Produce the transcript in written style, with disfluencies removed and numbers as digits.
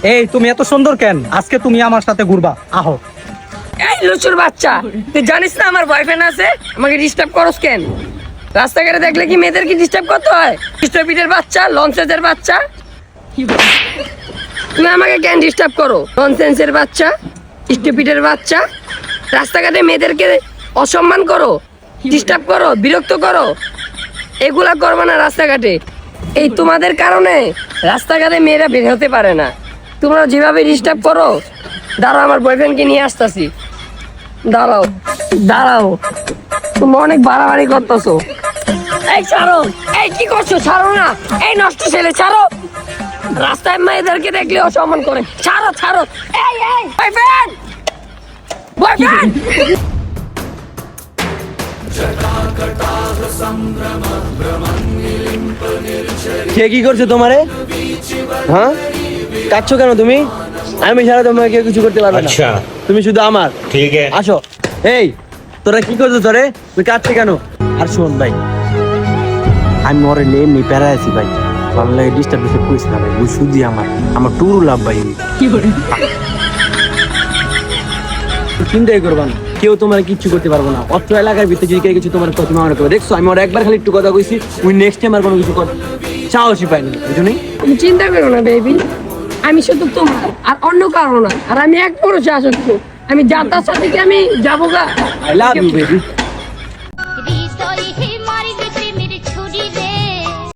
এই তুমি এত সুন্দর কেন? আজকে তুমি আমার সাথে ঘুরবা, আহো। এই লুচুর বাচ্চা, তুই জানিস না আমার বয়ফ্রেন্ড আছে? আমাকে ডিস্টার্ব করস কেন? রাস্তাঘাটে দেখলে কি মেয়েদেরকে ডিস্টার্ব করতে হয়? স্টপিডের বাচ্চা, লঞ্চের বাচ্চা, তুমি আমাকে কেন ডিস্টার্ব করো? ননসেন্সের বাচ্চা, স্টপিডের বাচ্চা, রাস্তাঘাটে মেয়েদেরকে অসম্মান করো, ডিস্টার্ব করো, বিরক্ত করো, এগুলা করবে না রাস্তাঘাটে। এই তোমাদের কারণে রাস্তাঘাটে মেয়েরা বের হতে পারে না। তোমরা যেভাবে ডিস্টার্ব করো, দাঁড়াও আমার বয়ফ্রেন্ডকে নিয়ে আসতেছি। দাঁড়াও দাঁড়াও, তুমি অনেক বাড়াবাড়ি করতেছো। এই ছাড়ো, এই কি করছো? ছাড়ো না, এই নষ্ট ছেলে, ছাড়ো। রাস্তায় মেয়েদেরকে দেখলে অসম্মান করে, ছাড়ো ছাড়ো। এই এই বয়ফ্রেন্ড, বয়ফ্রেন্ড। কে কি করছে তোমারে? হ্যাঁ, কাঁদছো কেন তুমি? আমি ছাড়া তোমাকে কেউ কিছু করতে পারবে না। তুমি শুধু আমার। ঠিক আছে, আসো। এই তোরা কি করছো? তোরে তুই কাঁদছে কেন? আর শোন ভাই, আমি ওরে এমনি প্যারায় আছি ভাই, ভালো লাগে ডিস্টার্ব করিস না ভাই। ওই শুধু আমার টুরু লাভ ভাই। কি করে? চিন্তাই করবা না, কেউ তোমার কিচ্ছু করতে পারবো না। অত্র এলাকার ভিতরে যদি কেউ কিছু তোমার কথা মনে করবে, দেখছো আমি ওর একবার খালি একটু কথা কইছি, ওই নেক্সট টাইম আর কোনো কিছু সাহসই পাইনি, বুঝলি? তুমি চিন্তা করো না বেবি, আমি শুধু তোমার আর অন্য কারো না। আর আমি এক পুরুষ আসক্ত, আমি যাতার সাথে কি আমি যাবো গা? I love you baby.